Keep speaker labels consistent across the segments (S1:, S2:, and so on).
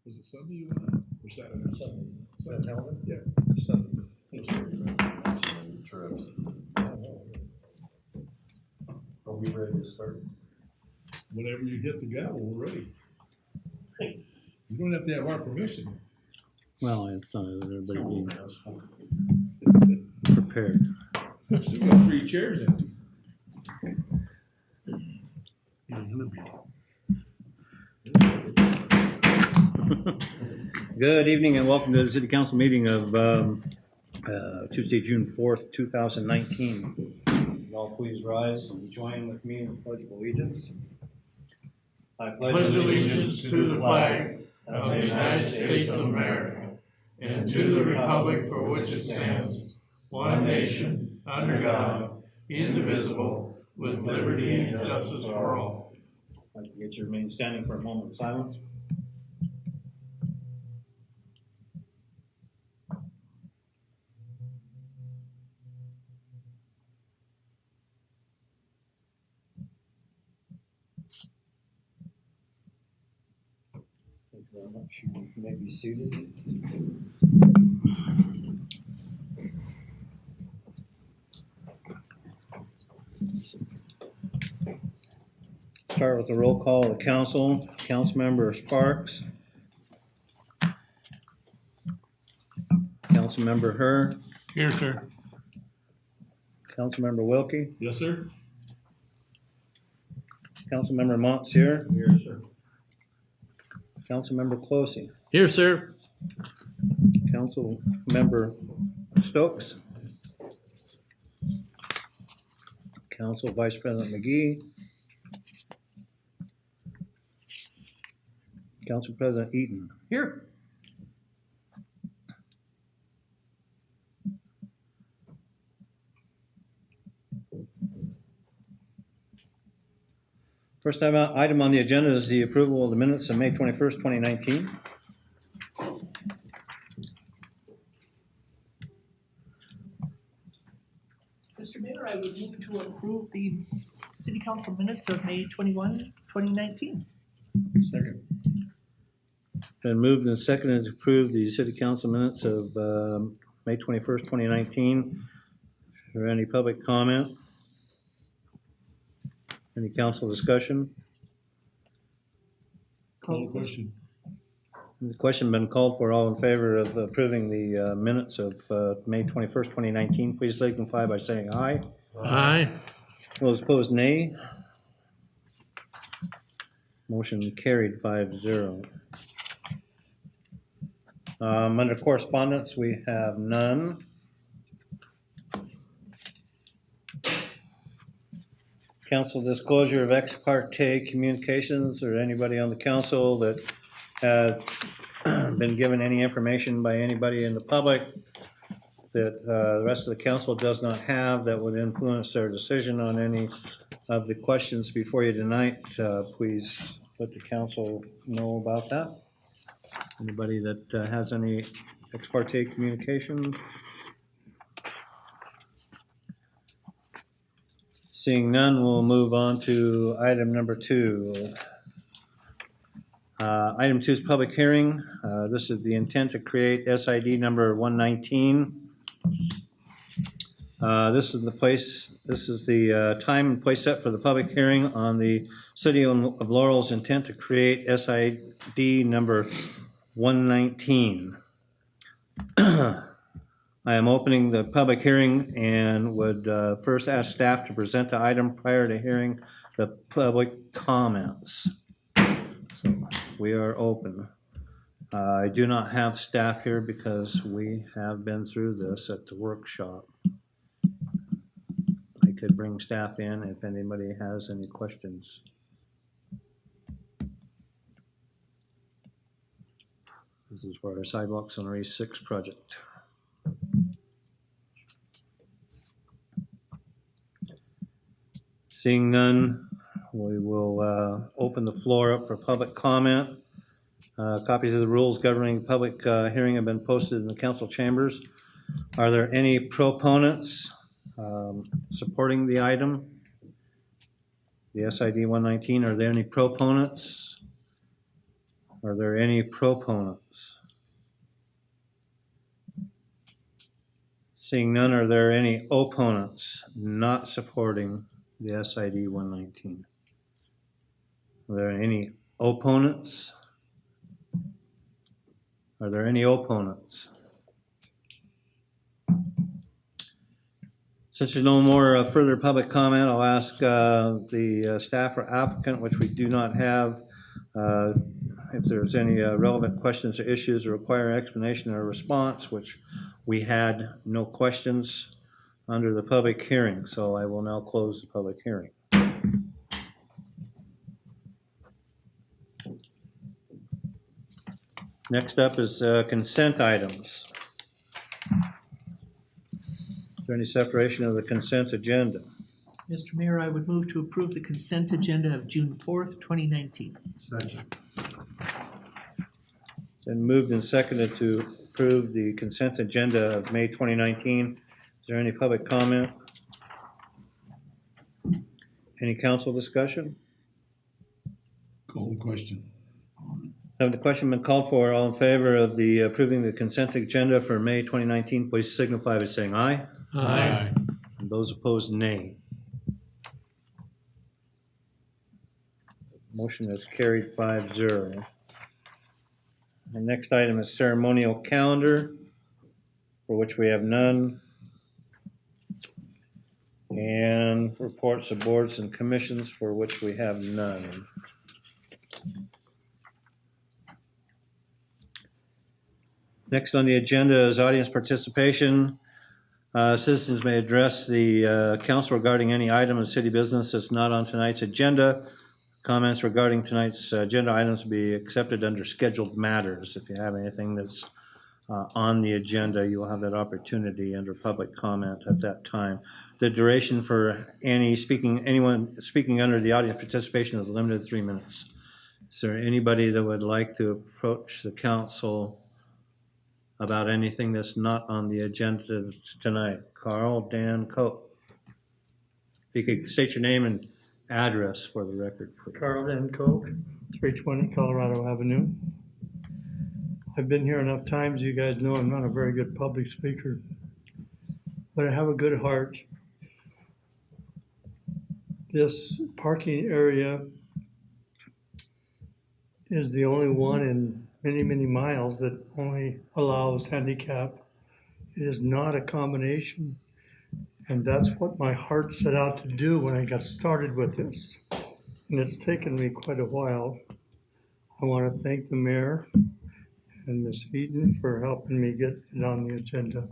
S1: Was it Sunday you went or Saturday?
S2: Saturday.
S1: Yeah.
S2: Sunday.
S3: Trips.
S2: Are we ready to start?
S1: Whenever you hit the gavel, we're ready. You don't have to have our permission.
S4: Well, I thought everybody
S3: Cool,
S4: be
S3: man.
S4: prepared.
S1: Still got 3 chairs empty.
S4: Good evening and welcome to the City Council meeting of Tuesday, June 4th, 2019. All please rise and join with me in the Pledge of Allegiance. I
S5: pledge allegiance to the flag of the United States of America and to the republic for which it stands, one nation, under God, indivisible, with liberty and justice for all.
S4: I'd like to get you to remain standing for a moment of silence. Thank you very much. You may be seated. Start with the roll call of the council. Councilmember Sparks. Councilmember Herr.
S5: Here, sir.
S4: Councilmember Wilkie.
S1: Yes, sir.
S4: Councilmember Monsieur.
S2: Here, sir.
S4: Councilmember Closey.
S5: Here, sir.
S4: Councilmember Stokes. Council Vice President McGee. Council President Eaton.
S5: Here.
S4: First item on the agenda is the approval of the minutes of May 21st, 2019.
S6: Mr. Mayor, I would move to approve the city council minutes of May 21, 2019.
S4: Second. Been moved and seconded to approve the city council minutes of May 21st, 2019. Is there any public comment? Any council discussion?
S1: Call the question.
S4: The question been called for. All in favor of approving the minutes of May 21st, 2019, please signify by saying aye.
S5: Aye.
S4: Those opposed, nay. Motion carried 5-0. Under correspondence, we have none. Council disclosure of ex parte communications, or anybody on the council that had been given any information by anybody in the public that the rest of the council does not have that would influence their decision on any of the questions before you tonight, please let the council know about that. Anybody that has any ex parte communication? Seeing none, we'll move on to item number 2. Item 2 is public hearing. This is the intent to create SID number 119. This is the time and place set for the public hearing on the City of Laurel's intent to create SID number 119. I am opening the public hearing and would first ask staff to present the item prior to hearing the public comments. So we are open. I do not have staff here because we have been through this at the workshop. I could bring staff in if anybody has any questions. This is for our sidewalks on Race 6 project. Seeing none, we will open the floor up for public comment. Copies of the rules governing public hearing have been posted in the council chambers. Are there any proponents supporting the item? The SID 119, are there any proponents? Are there any proponents? Seeing none, are there any opponents not supporting the SID 119? Are there any opponents? Are there any opponents? Since there's no more further public comment, I'll ask the staff or applicant, which we do not have, if there's any relevant questions or issues that require explanation or response, which we had no questions under the public hearing, so I will now close the public hearing. Next up is consent items. Is there any separation of the consent agenda?
S6: Mr. Mayor, I would move to approve the consent agenda of June 4th, 2019.
S2: Second.
S4: Been moved and seconded to approve the consent agenda of May 2019. Is there any public comment? Any council discussion?
S1: Call the question.
S4: Have the question been called for? All in favor of the approving the consent agenda for May 2019, please signify by saying aye.
S5: Aye.
S4: And those opposed, nay. Motion is carried 5-0. The next item is ceremonial calendar, for which we have none. And reports of boards and commissions, for which we have none. Next on the agenda is audience participation. Citizens may address the council regarding any item of city business that's not on tonight's agenda. Comments regarding tonight's agenda items will be accepted under scheduled matters. If you have anything that's on the agenda, you will have that opportunity under public comment at that time. The duration for anyone speaking under the audience participation is limited to 3 minutes. Is there anybody that would like to approach the council about anything that's not on the agenda tonight? Carl, Dan, Coe. If you could state your name and address for the record, please.
S3: Carl Van Koch, 320 Colorado Avenue. I've been here enough times, you guys know I'm not a very good public speaker, but I have a good heart. This parking area is the only one in many, many miles that only allows handicap. It is not a combination. And that's what my heart set out to do when I got started with this. And it's taken me quite a while. I want to thank the mayor and Ms. Eaton for helping me get it on the agenda.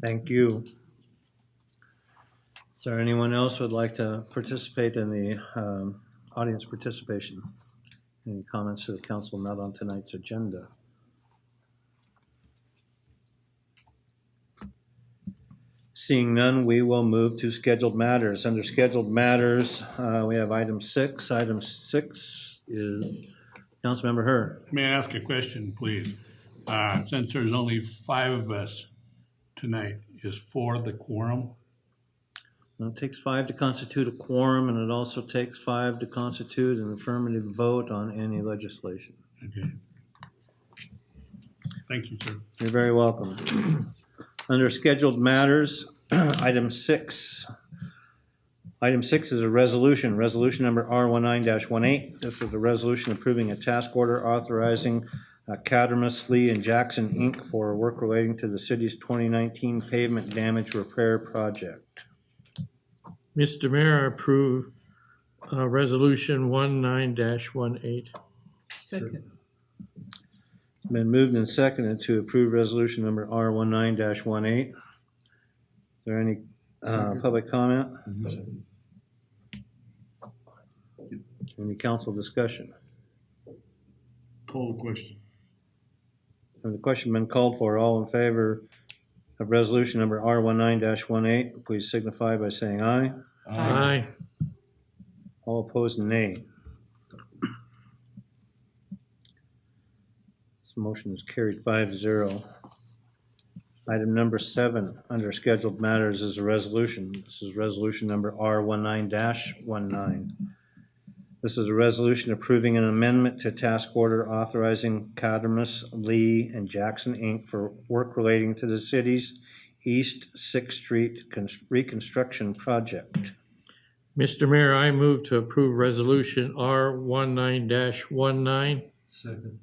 S4: Thank you. Is there anyone else who would like to participate in the audience participation? Any comments to the council not on tonight's agenda? Seeing none, we will move to scheduled matters. Under scheduled matters, we have item 6. Item 6 is Councilmember Herr.
S7: May I ask a question, please? Since there's only 5 of us tonight, is 4 the quorum?
S4: Well, it takes 5 to constitute a quorum, and it also takes 5 to constitute an affirmative vote on any legislation.
S7: Okay. Thank you, sir.
S4: You're very welcome. Under scheduled matters, item 6. Item 6 is a resolution number R19-18. This is a resolution approving a task order authorizing Cadamus, Lee, and Jackson, Inc. for work relating to the city's 2019 pavement damage repair project.
S5: Mr. Mayor, I approve resolution 19-18.
S6: Second.
S4: Been moved and seconded to approve resolution number R19-18. Is there any public comment? Any council discussion?
S1: Call the question.
S4: Has the question been called for? All in favor of resolution number R19-18, please signify by saying aye.
S5: Aye.
S4: All opposed, nay. This motion is carried 5-0. Item number 7 under scheduled matters is a resolution. This is resolution number R19-19. This is a resolution approving an amendment to task order authorizing Cadamus, Lee, and Jackson, Inc. for work relating to the city's East Sixth Street reconstruction project.
S5: Mr. Mayor, I move to approve resolution R19-19.
S2: Second.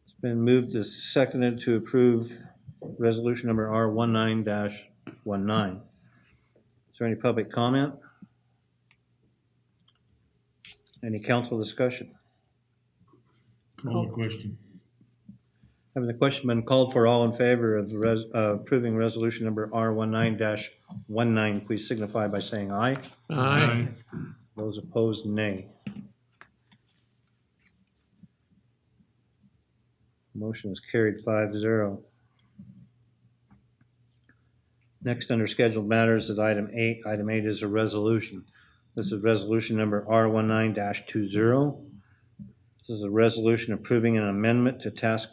S4: It's been moved and seconded to approve resolution number R19-19. Is there any public comment? Any council discussion?
S1: Call the question.
S4: Having the question been called for, all in favor of approving resolution number R19-19, please signify by saying aye.
S5: Aye.
S4: Those opposed, nay. Motion is carried 5-0. Next, under scheduled matters is item 8. Item 8 is a resolution. This is resolution number R19-20. This is a resolution approving an amendment to task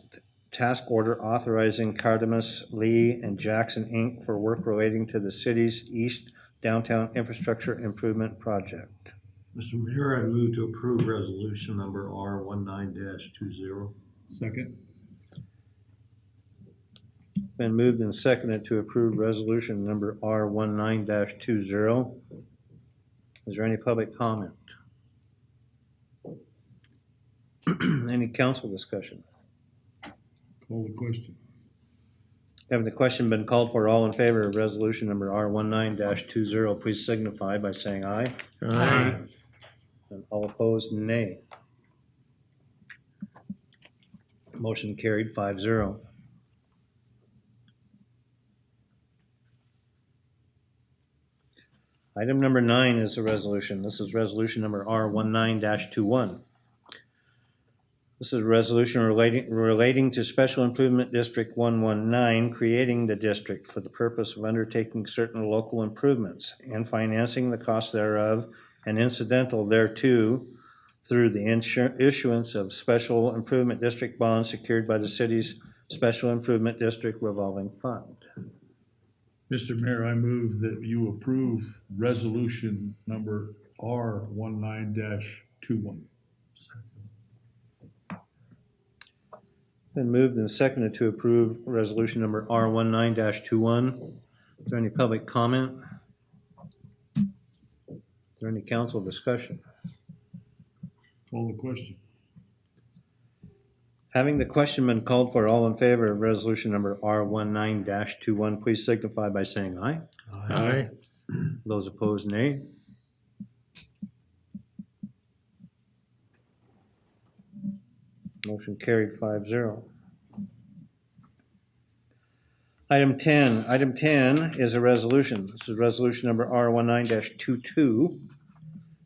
S4: order authorizing Cadamus, Lee, and Jackson, Inc. for work relating to the city's East Downtown Infrastructure Improvement Project.
S2: Mr. Mayor, I move to approve resolution number R19-20.
S1: Second.
S4: Been moved and seconded to approve resolution number R19-20. Is there any public comment? Any council discussion?
S1: Call the question.
S4: Having the question been called for, all in favor of resolution number R19-20, please signify by saying aye.
S5: Aye.
S4: And all opposed, nay. Motion carried 5-0. Item number 9 is a resolution. This is resolution number R19-21. This is a resolution relating to Special Improvement District 119, creating the district for the purpose of undertaking certain local improvements and financing the cost thereof and incidental thereto through the issuance of Special Improvement District bonds secured by the city's Special Improvement District revolving fund.
S1: Mr. Mayor, I move that you approve resolution number R19-21.
S4: Been moved and seconded to approve resolution number R19-21. Is there any public comment? Is there any council discussion?
S1: Call the question.
S4: Having the question been called for, all in favor of resolution number R19-21, please signify by saying aye.
S5: Aye.
S4: Those opposed, nay. Motion carried 5-0. Item 10. Item 10 is a resolution. This is resolution number R19-22.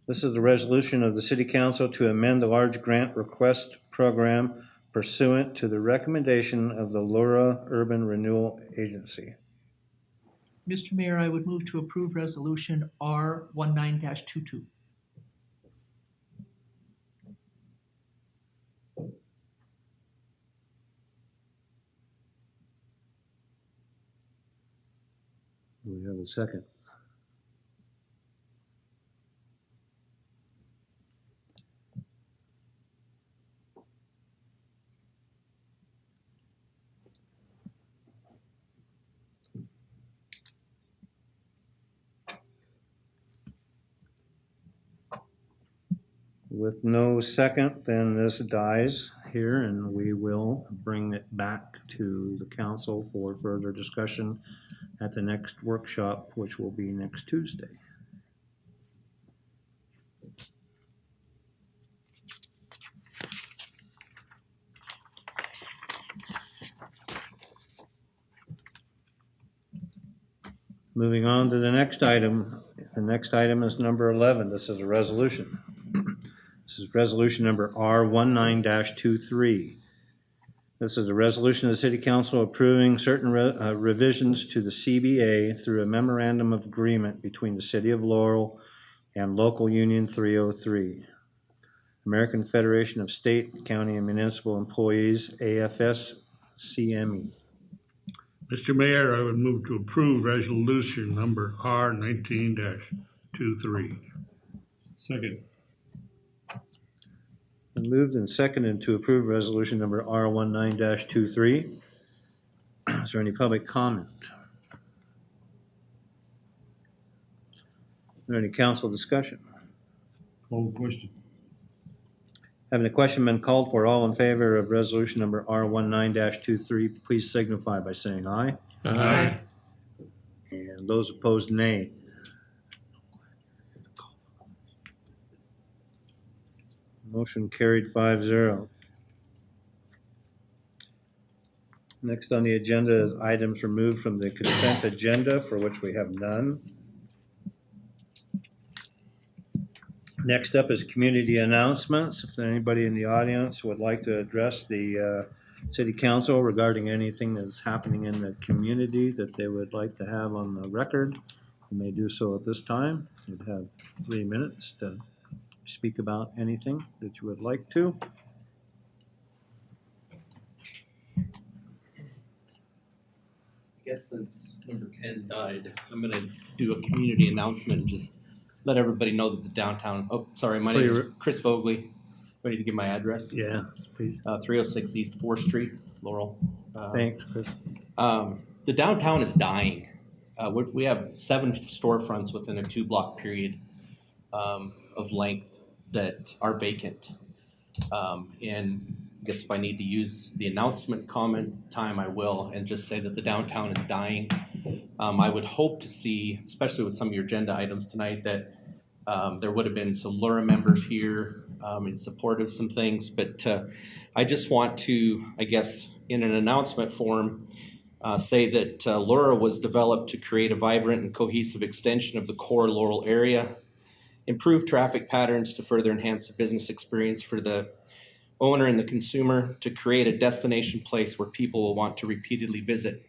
S4: This is the resolution of the City Council to amend the large grant request program pursuant to the recommendation of the Laurel Urban Renewal Agency.
S6: Mr. Mayor, I would move to approve resolution R19-22.
S4: Do we have a second? With no second, then this dies here, and we will bring it back to the council for further discussion at the next workshop, which will be next Tuesday. Moving on to the next item. The next item is number 11. This is a resolution. This is resolution number R19-23. This is a resolution of the City Council approving certain revisions to the CBA through a memorandum of agreement between the City of Laurel and Local Union 303, American Federation of State, County, and Municipal Employees, AFS-CME.
S7: Mr. Mayor, I would move to approve resolution number R19-23.
S1: Second.
S4: Moved and seconded to approve resolution number R19-23. Is there any public comment? Is there any council discussion?
S1: Call the question.
S4: Having the question been called for, all in favor of resolution number R19-23, please signify by saying aye.
S5: Aye.
S4: And those opposed, nay. Motion carried 5-0. Next on the agenda is items removed from the consent agenda, for which we have none. Next up is community announcements. If anybody in the audience would like to address the city council regarding anything that's happening in the community that they would like to have on the record, you may do so at this time. You'd have 3 minutes to speak about anything that you would like to.
S8: I guess since number 10 died, I'm gonna do a community announcement and just let everybody know that the downtown, oh, sorry, my name is Chris Fogley. Ready to give my address?
S4: Yeah, please.
S8: 306 East 4th Street, Laurel.
S4: Thanks, Chris.
S8: The downtown is dying. We have 7 storefronts within a 2-block period of length that are vacant. And I guess if I need to use the announcement comment time, I will, and just say that the downtown is dying. I would hope to see, especially with some of your agenda items tonight, that there would have been some Laura members here in support of some things, but I just want to, I guess, in an announcement form, say that Laura was developed to create a vibrant and cohesive extension of the core Laurel area, improve traffic patterns to further enhance the business experience for the owner and the consumer, to create a destination place where people will want to repeatedly visit.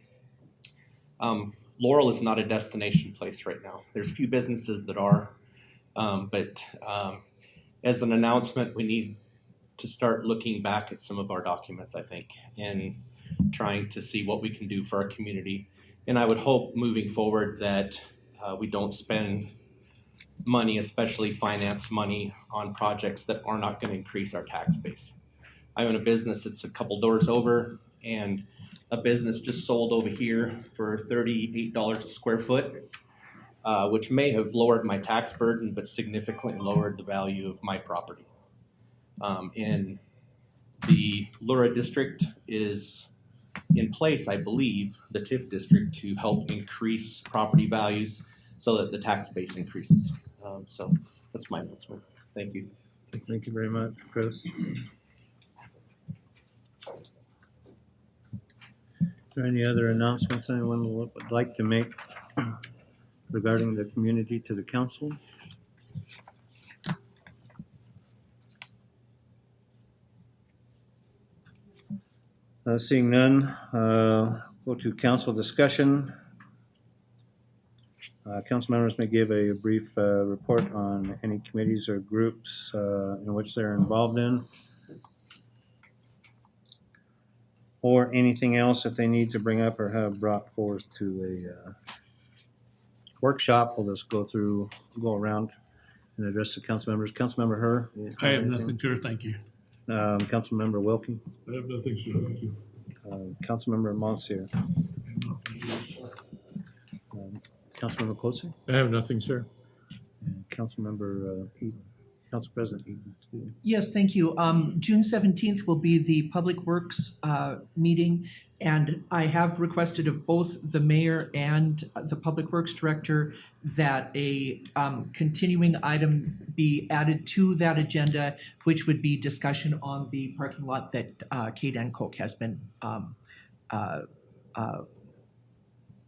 S8: Laurel is not a destination place right now. There's a few businesses that are, but as an announcement, we need to start looking back at some of our documents, I think, and trying to see what we can do for our community. And I would hope moving forward that we don't spend money, especially finance money, on projects that are not going to increase our tax base. I own a business that's a couple doors over, and a business just sold over here for $38 a square foot, which may have lowered my tax burden, but significantly lowered the value of my property. And the Laura district is in place, I believe, the TIF district, to help increase property values so that the tax base increases. So that's my announcement. Thank you.
S4: Thank you very much, Chris. Is there any other announcements anyone would like to make regarding the community to the council? Seeing none, go to council discussion. Council members may give a brief report on any committees or groups in which they're involved in, or anything else that they need to bring up or have brought forth to a workshop. We'll just go around and address the council members. Councilmember Herr?
S7: I have nothing, sir, thank you.
S4: Councilmember Wilkie?
S1: I have nothing, sir. Thank you.
S4: Councilmember Monsieur? Councilmember Closer?
S5: I have nothing, sir.
S4: And Councilmember Eden? Council President Eden?
S6: Yes, thank you. June 17th will be the Public Works meeting, and I have requested of both the mayor and the Public Works Director that a continuing item be added to that agenda, which would be discussion on the parking lot that Kate and Coke has been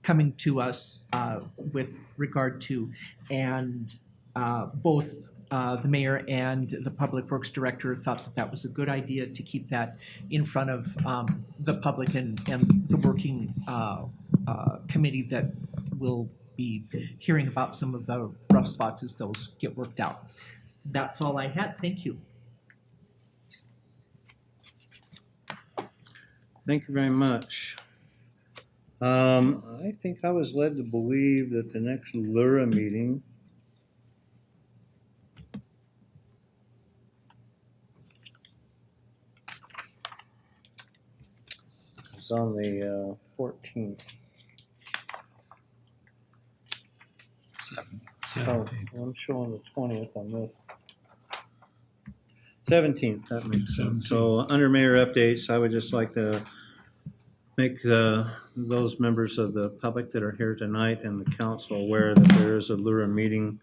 S6: coming to us with regard to, and both the mayor and the Public Works Director thought that that was a good idea to keep that in front of the public and the working committee that will be hearing about some of the rough spots as those get worked out. That's all I had. Thank you.
S4: Thank you very much. I think I was led to believe that the next Lura meeting is on the 14th. Oh, I'm showing the 20th on this. 17th, that makes sense. So under mayor updates, I would just like to make those members of the public that are here tonight and the council aware that there is a Lura meeting,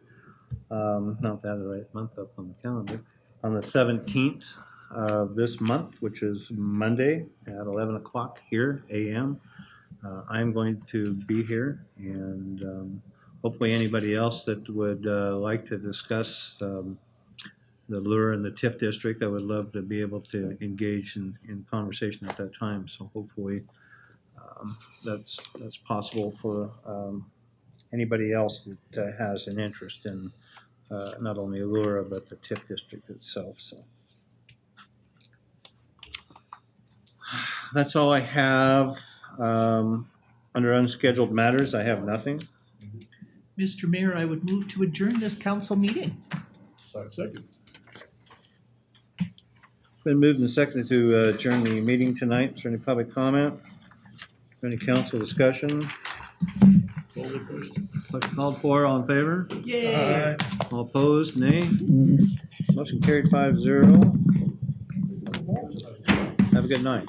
S4: not that right month up on the calendar, on the 17th of this month, which is Monday at 11 o'clock here, a.m. I'm going to be here, and hopefully anybody else that would like to discuss the Lure and the TIF district, I would love to be able to engage in conversation at that time. So hopefully that's possible for anybody else that has an interest in not only Lure but the TIF district itself. So that's all I have. Under unscheduled matters, I have nothing.
S6: Mr. Mayor, I would move to adjourn this council meeting.
S1: Second.
S4: Been moved and seconded to adjourn the meeting tonight. Is there any public comment? Any council discussion?
S1: Call the question.
S4: Question called for, all in favor?
S6: Yay!
S4: All opposed, nay? Motion carried 5-0. Have a good night.